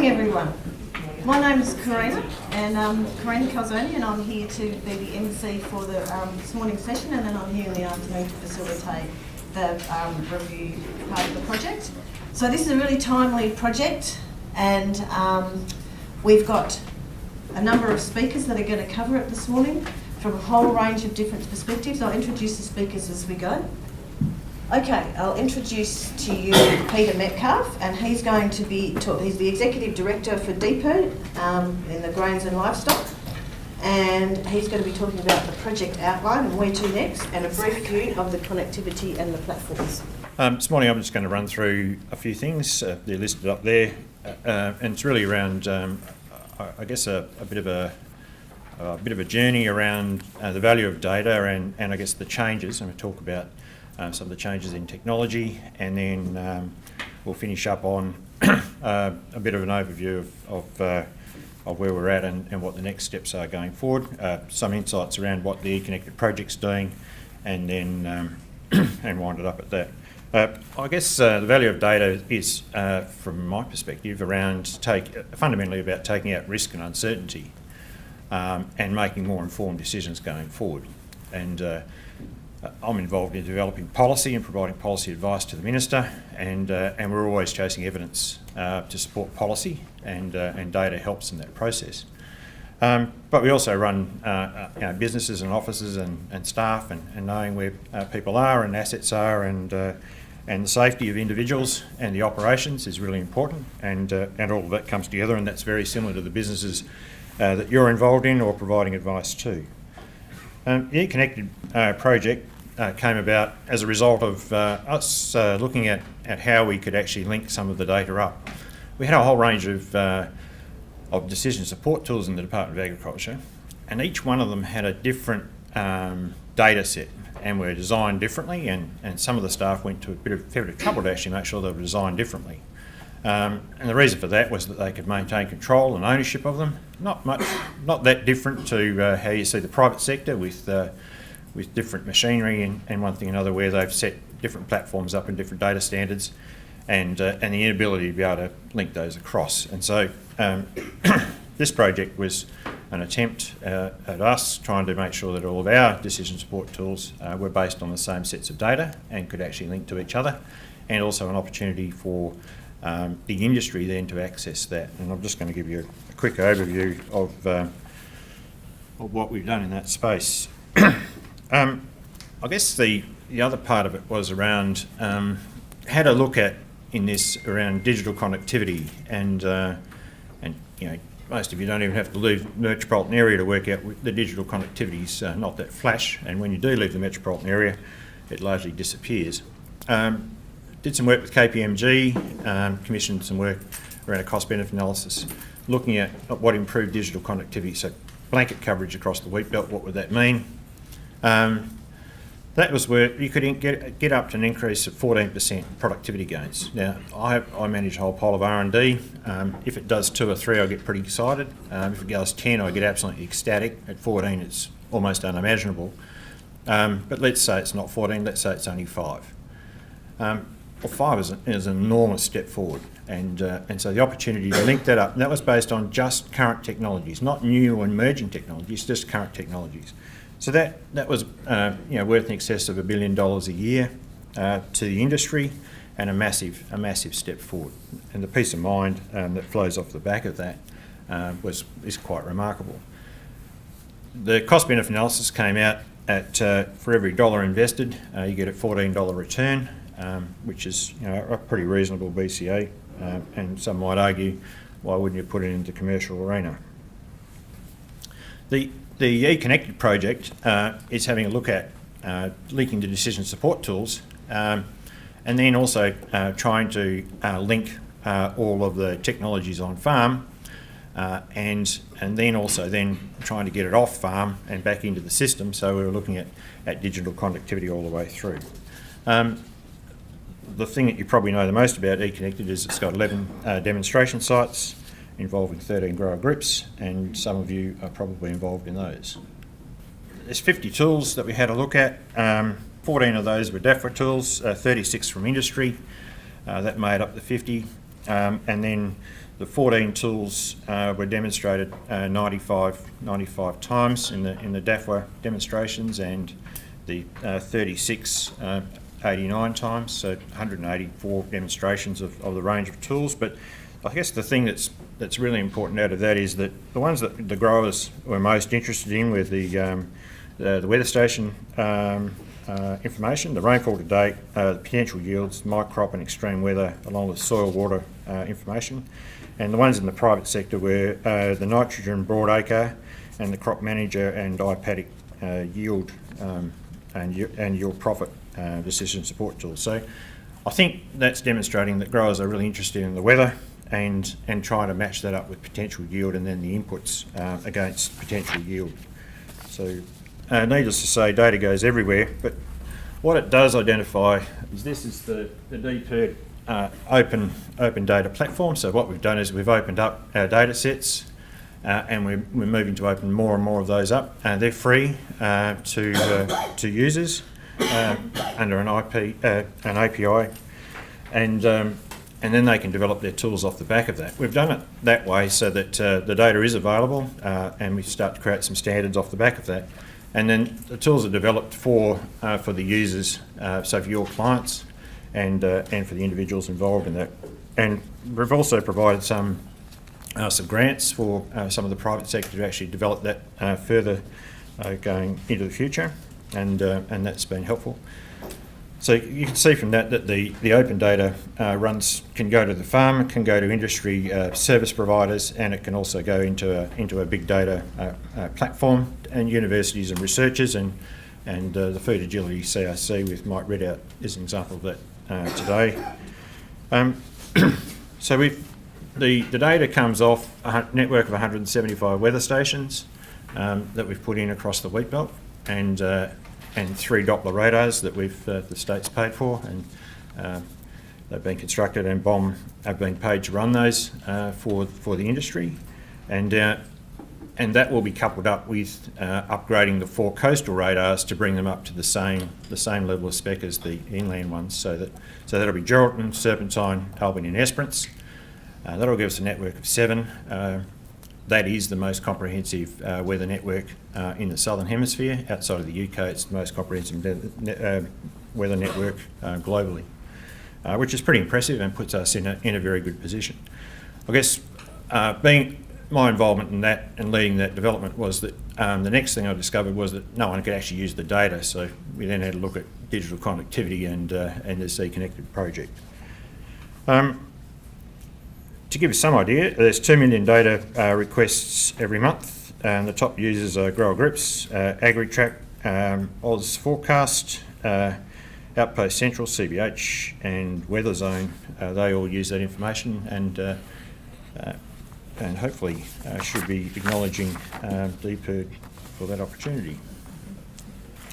morning, everyone. My name is Karina, and Karina Calzoni, and I'm here to be the MC for this morning's session, and then I'm here in the afternoon to facilitate the review part of the project. So this is a really timely project, and we've got a number of speakers that are going to cover it this morning from a whole range of different perspectives. I'll introduce the speakers as we go. Okay, I'll introduce to you Peter Metcalfe, and he's going to be he's the Executive Director for DPIRD in the Grains and Livestock, and he's going to be talking about the project outline and where to next, and a brief view of the connectivity and the platforms. This morning I'm just going to run through a few things. They're listed up there, and it's really around, I guess, a bit of a journey around the value of data and I guess the changes, and we'll talk about some of the changes in technology, and then we'll finish up on a bit of an overview of where we're at and what the next steps are going forward. Some insights around what the eConnected project's doing, and then and wind it up at that. I guess the value of data is, from my perspective, around fundamentally about taking out risk and uncertainty and making more informed decisions going forward. And I'm involved in developing policy and providing policy advice to the Minister, and we're always chasing evidence to support policy, and data helps in that process. But we also run businesses and offices and staff, and knowing where people are and assets are, and the safety of individuals and the operations is really important, and all of that comes together, and that's very similar to the businesses that you're involved in or providing advice to. The eConnected project came about as a result of us looking at how we could actually link some of the data up. We had a whole range of decision support tools in the Department of Agriculture, and each one of them had a different data set and were designed differently, and some of the staff went to a fair bit of trouble to actually make sure they were designed differently. And the reason for that was that they could maintain control and ownership of them. Not that different to how you see the private sector with different machinery and one thing and another, where they've set different platforms up and different data standards, and the inability to be able to link those across. And so this project was an attempt at us trying to make sure that all of our decision support tools were based on the same sets of data and could actually link to each other, and also an opportunity for the industry then to access that. And I'm just going to give you a quick overview of what we've done in that space. I guess the other part of it was around how to look at in this around digital connectivity, and most of you don't even have to leave the metropolitan area to work out the digital connectivity's not that flash, and when you do leave the metropolitan area, it largely disappears. Did some work with KPMG, commissioned some work around a cost-benefit analysis, looking at what improved digital connectivity. So blanket coverage across the wheat belt, what would that mean? That was where you could get up to an increase of 14% productivity gains. Now, I manage a whole pile of R&D. If it does 2 or 3, I get pretty excited. If it goes 10, I get absolutely ecstatic. At 14, it's almost unimaginable. But let's say it's not 14, let's say it's only 5. Well, 5 is an enormous step forward, and so the opportunity to link that up, and that was based on just current technologies, not new or emerging technologies, just current technologies. So that was worth in excess of $1 billion a year to the industry, and a massive step forward. And the peace of mind that flows off the back of that is quite remarkable. The cost-benefit analysis came out at for every dollar invested, you get a $14 return. Which is a pretty reasonable BCA, and some might argue, why wouldn't you put it into the commercial arena? The eConnected project is having a look at linking the decision support tools, and then also trying to link all of the technologies on farm, and then also trying to get it off farm and back into the system. So we were looking at digital connectivity all the way through. The thing that you probably know the most about eConnected is it's got 11 demonstration sites involving 13 grower groups, and some of you are probably involved in those. There's 50 tools that we had a look at. 14 of those were DAFRA tools, 36 from industry. That made up the 50. And then the 14 tools were demonstrated 95 times in the DAFWA demonstrations, and the 36 89 times, so 184 demonstrations of the range of tools. But I guess the thing that's really important out of that is that the ones that the growers were most interested in were the weather station information, the rainfall to date, the potential yields, microcrop and extreme weather, along with soil water information. And the ones in the private sector were the nitrogen broadacre and the crop manager and iPaddock yield and yield profit decision support tools. So I think that's demonstrating that growers are really interested in the weather and trying to match that up with potential yield and then the inputs against potential yield. So needless to say, data goes everywhere, but what it does identify is this is the DPIRD open data platform. So what we've done is we've opened up our data sets and we're moving to open more and more of those up. They're free to users under an API, and then they can develop their tools off the back of that. We've done it that way so that the data is available, and we start to create some standards off the back of that. And then the tools are developed for the users, so for your clients and for the individuals involved in that. And we've also provided some grants for some of the private sector to actually develop that further going into the future, and that's been helpful. So you can see from that the open data can go to the farm, can go to industry service providers, and it can also go into a big data platform, and universities and researchers, and the Food Agility CRC with Mike Redout is an example of that today. So the data comes off a network of 175 weather stations that we've put in across the wheat belt, and 3 Doppler radars that the state's paid for, and they've been constructed, and BOM have been paid to run those for the industry, and that will be coupled up with upgrading the 4 coastal radars to bring them up to the same level of spec as the inland ones. So that'll be Geraldton, Serpentine, Albany, and Esperance. That'll give us a network of 7. That is the most comprehensive weather network in the Southern Hemisphere. Outside of the UK, it's the most comprehensive weather network globally, which is pretty impressive and puts us in a very good position. I guess being my involvement in that and leading that development was that the next thing I discovered was that no one could actually use the data, so we then had to look at digital connectivity and the Sea Connected project. To give you some idea, there's 2 million data requests every month, and the top users are grower groups, AgriTrack, Oz Forecast, Outpost Central, CBH, and Weather Zone. They all use that information, and hopefully should be acknowledging DPIRD for that opportunity.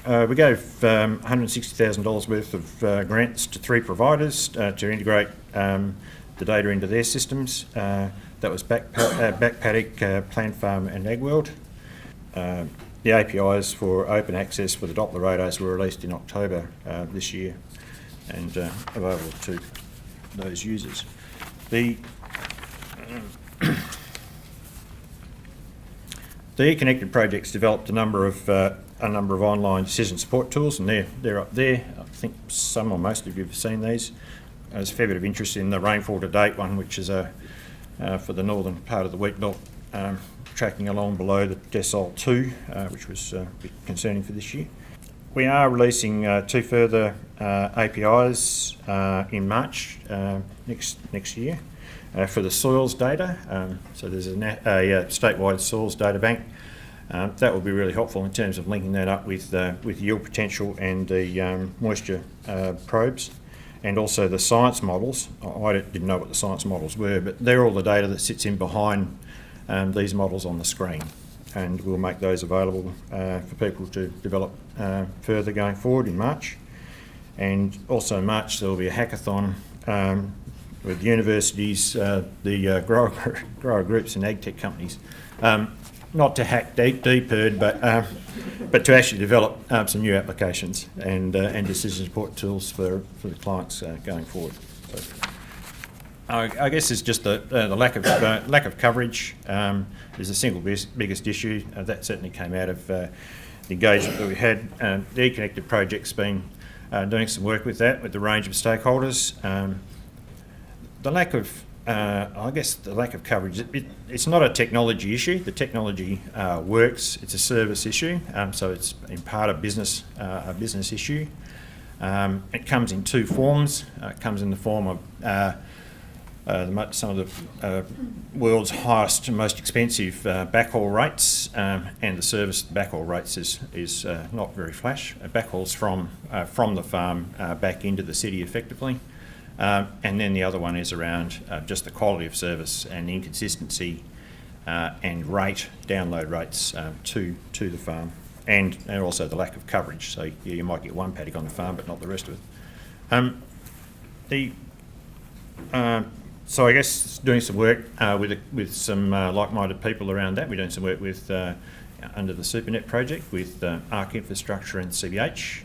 We gave $160,000 worth of grants to 3 providers to integrate the data into their systems. That was Backpaddock, Plant Farm and AgWorld. The APIs for open access for the Doppler radars were released in October this year and available to those users. The E-Connected project's developed a number of online decision support tools, and they're up there. I think some or most of you have seen these. There's a fair bit of interest in the rainfall to date one, which is for the northern part of the wheat belt, tracking along below the decile 2, which was a bit concerning for this year. We are releasing 2 further APIs in March next year for the soils data. So there's a statewide soils data bank. That will be really helpful in terms of linking that up with yield potential and the moisture probes, and also the science models. I didn't know what the science models were, but they're all the data that sits in behind these models on the screen, and we'll make those available for people to develop further going forward in March. And also in March there will be a hackathon with universities, the grower groups and ag tech companies, not to hack DPIRD, but to actually develop some new applications and decision support tools for the clients going forward. So I guess it's just the lack of coverage is the single biggest issue. That certainly came out of the engagement that we had. The E-Connected project's been doing some work with that, with a range of stakeholders. The lack of, I guess, the lack of coverage. It's not a technology issue. The technology works. It's a service issue, so it's in part a business issue. It comes in two forms. It comes in the form of some of the world's highest and most expensive backhaul rates, and the service backhaul rates is not very flash. Backhauls from the farm back into the city effectively, and then the other one is around just the quality of service and the inconsistency and download rates to the farm, and also the lack of coverage. So yeah, you might get one paddock on the farm but not the rest of it. So I guess doing some work with some like-minded people around that. We're doing some work with under the SuperNet project with ARC Infrastructure and CBH,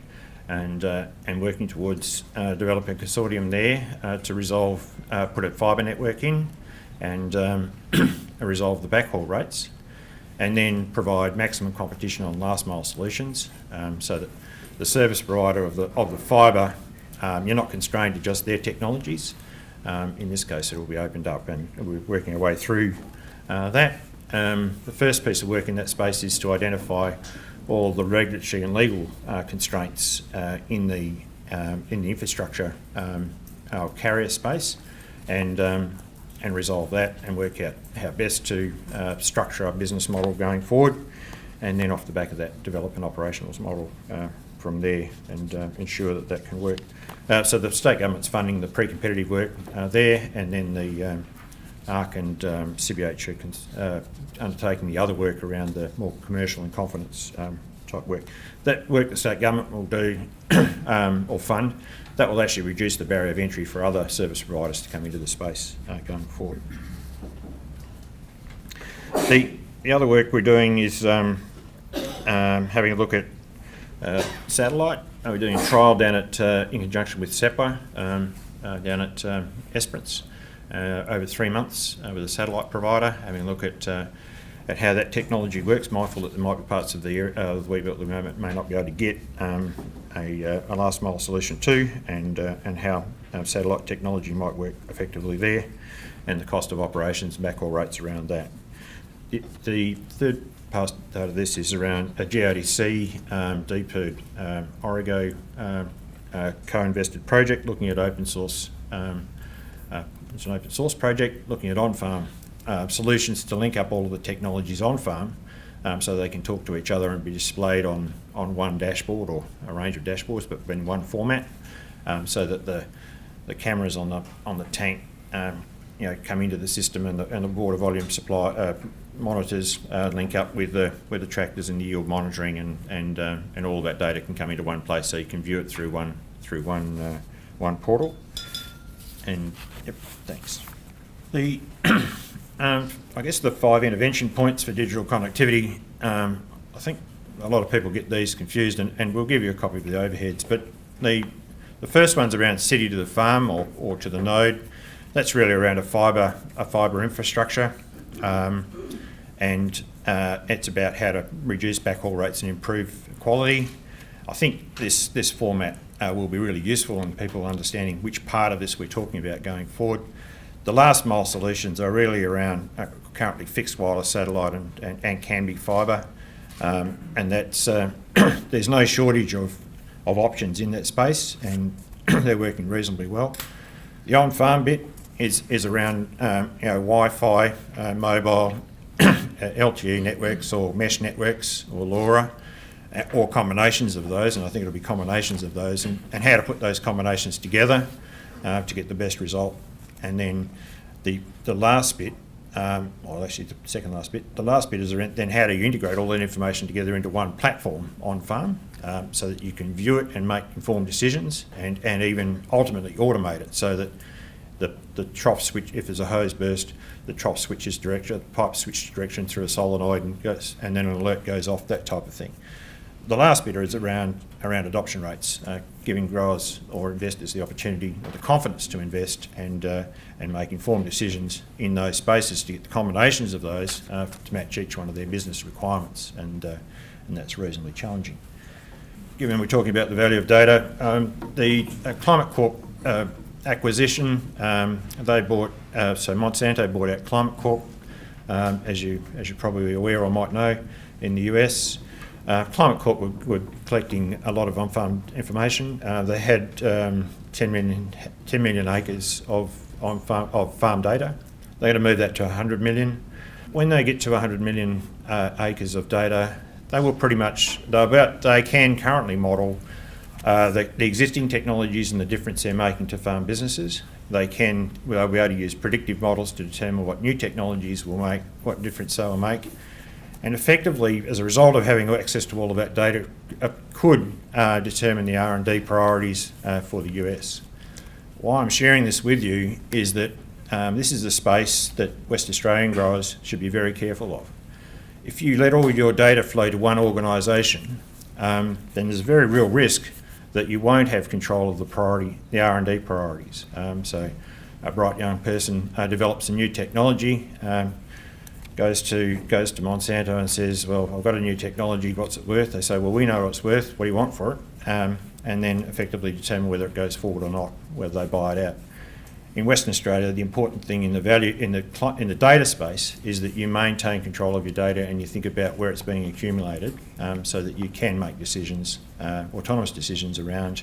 and working towards developing a consortium there to resolve, put a fibre network in, and resolve the backhaul rates, and then provide maximum competition on last mile solutions, so that the service provider of the fibre, you're not constrained to just their technologies. In this case, it will be opened up, and we're working our way through that. The first piece of work in that space is to identify all the regulatory and legal constraints in the infrastructure carrier space, and resolve that, and work out how best to structure our business model going forward, and then off the back of that, develop an operations model from there, and ensure that can work. So the state government's funding the pre-competitive work there, and then the ARC and CBH are undertaking the other work around the more commercial and confidence type work. That work the state government will do or fund, that will actually reduce the barrier of entry for other service providers to come into the space going forward. The other work we're doing is having a look at satellite. We're doing a trial down at, in conjunction with SEPA, down at Esperance, over 3 months with a satellite provider, having a look at how that technology works, mindful that there might be parts of the Wheatbelt at the moment may not be able to get a last mile solution to, and how satellite technology might work effectively there, and the cost of operations and backhaul rates around that. The third part of this is around a GRDC, DPIRD, Origo co-invested project looking at open source. It's an open source project looking at on-farm solutions to link up all of the technologies on-farm, so they can talk to each other and be displayed on one dashboard, or a range of dashboards, but in one format, so that the cameras on the tank come into the system, and the water volume supply monitors link up with the tractors and the yield monitoring, and all that data can come into one place, so you can view it through one portal. And yep, thanks. I guess the 5 intervention points for digital connectivity. I think a lot of people get these confused, and we'll give you a copy of the overheads. But the first one's around city to the farm or to the node. That's really around a fibre infrastructure, and it's about how to reduce backhaul rates and improve quality. I think this format will be really useful in people understanding which part of this we're talking about going forward. The last mile solutions are really around currently fixed wireless satellite and can be fibre, and that's there's no shortage of options in that space, and they're working reasonably well. The on-farm bit is around Wi-Fi, mobile, LTE networks, or mesh networks, or LoRa, or combinations of those, and I think it'll be combinations of those, and how to put those combinations together to get the best result. And then the last bit, or actually the second last bit, the last bit is around then how do you integrate all that information together into one platform on farm, so that you can view it and make informed decisions, and even ultimately automate it, so that the trough switch, if there's a hose burst, the trough switches direction, the pipe switches direction through a solenoid, and then an alert goes off, that type of thing. the last bit is around adoption rates, giving growers or investors the opportunity or the confidence to invest and make informed decisions in those spaces to get the combinations of those to match each one of their business requirements, and that's reasonably challenging. Given we're talking about the value of data, the Climate Corp acquisition, they bought, so Monsanto bought out Climate Corp, as you're probably aware or might know, in the US. Climate Corp were collecting a lot of on-farm information. They had 10 million acres of farm data. They're going to move that to 100 million. When they get to 100 million acres of data, they will pretty much, they can currently model the existing technologies and the difference they're making to farm businesses. They'll be able to use predictive models to determine what new technologies will make, what difference they will make. And effectively, as a result of having access to all of that data, could determine the R&D priorities for the US. Why I'm sharing this with you is that this is a space that West Australian growers should be very careful of. If you let all your data flow to one organisation, then there's a very real risk that you won't have control of the R&D priorities. So a bright young person develops a new technology, goes to Monsanto and says, well, I've got a new technology, what's it worth? They say, well, we know what it's worth, what do you want for it? And then effectively determine whether it goes forward or not, whether they buy it out. In Western Australia, the important thing in the data space is that you maintain control of your data and you think about where it's being accumulated, so that you can make decisions, autonomous decisions around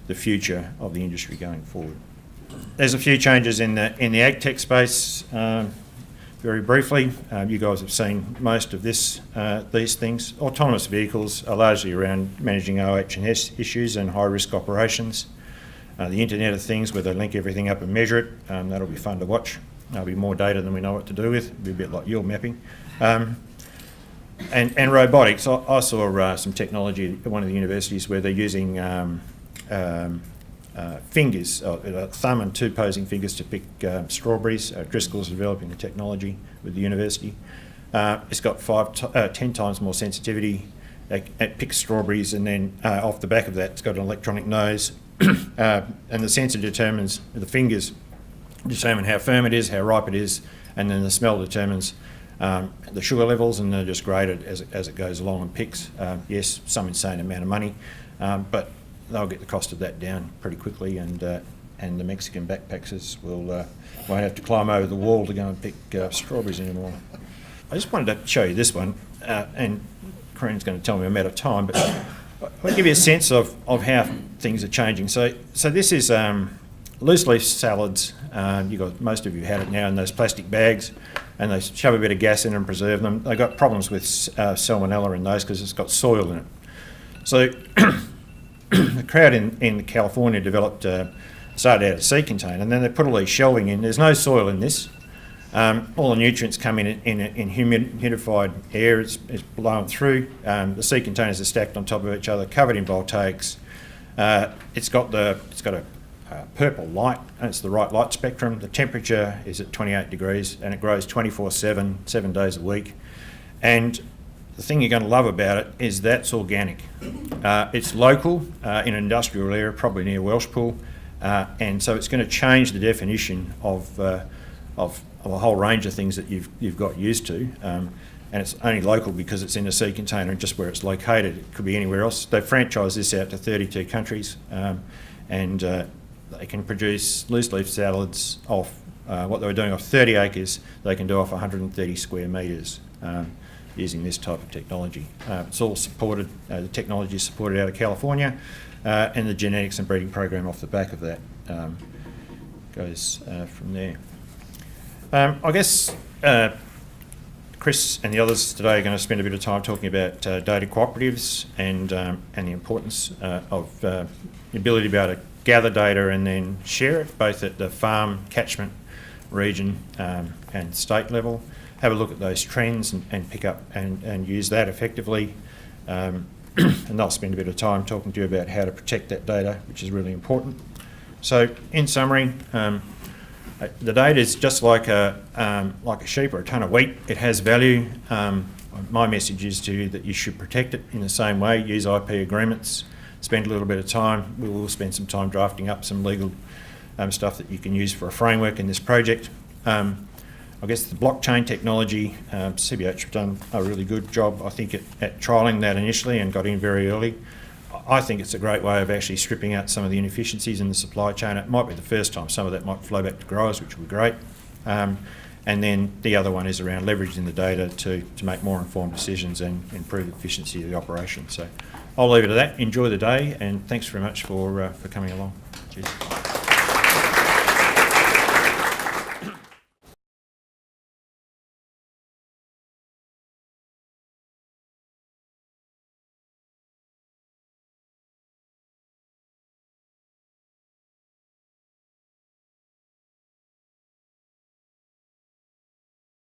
the future of the industry going forward. There's a few changes in the ag tech space. Very briefly, you guys have seen most of these things. Autonomous vehicles are largely around managing OH&S issues and high-risk operations. The Internet of Things, where they link everything up and measure it, that'll be fun to watch. There'll be more data than we know what to do with. It'll be a bit like yield mapping. And robotics. I saw some technology at one of the universities where they're using fingers, thumb and two opposing fingers to pick strawberries. Driscoll's developing the technology with the university. It's got 10 times more sensitivity. It picks strawberries, and then off the back of that, it's got an electronic nose, and the sensor determines, the fingers determine how firm it is, how ripe it is, and then the smell determines the sugar levels, and they're just graded as it goes along and picks. Yes, some insane amount of money, but they'll get the cost of that down pretty quickly, and the Mexican backpackers won't have to climb over the wall to go and pick strawberries anymore. I just wanted to show you this one, and Corinne's going to tell me I'm out of time, but I'll give you a sense of how things are changing. So this is loose leaf salads. Most of you had it now in those plastic bags, and they shove a bit of gas in and preserve them. They've got problems with salmonella in those because it's got soil in it. So the crowd in California started out a sea container, and then they put all these shelving in. There's no soil in this. All the nutrients come in humidified air. It's blown through. The sea containers are stacked on top of each other, covered in voltaics. It's got a purple light, and it's the right light spectrum. The temperature is at 28 degrees, and it grows 24/7, 7 days a week. And the thing you're going to love about it is that's organic. It's local in an industrial area, probably near Welshpool, and so it's going to change the definition of a whole range of things that you've got used to, and it's only local because it's in a sea container and just where it's located. It could be anywhere else. They've franchised this out to 32 countries, and they can produce loose leaf salads off what they were doing off 30 acres. They can do off 130 square metres using this type of technology. It's all supported. The technology is supported out of California, and the genetics and breeding program off the back of that goes from there. I guess Chris and the others today are going to spend a bit of time talking about data cooperatives and the importance of the ability to be able to gather data and then share it, both at the farm, catchment, region and state level. Have a look at those trends and pick up and use that effectively. And they'll spend a bit of time talking to you about how to protect that data, which is really important. So in summary, the data is just like a sheep or a ton of wheat. It has value. my message is to you that you should protect it in the same way, use IP agreements, spend a little bit of time. We will spend some time drafting up some legal stuff that you can use for a framework in this project. I guess the blockchain technology, CBH have done a really good job, I think, at trialling that initially and got in very early. I think it's a great way of actually stripping out some of the inefficiencies in the supply chain. It might be the first time. Some of that might flow back to growers, which would be great. And then the other one is around leveraging the data to make more informed decisions and improve the efficiency of the operation. So I'll leave it at that. Enjoy the day, and thanks very much for coming along. Cheers.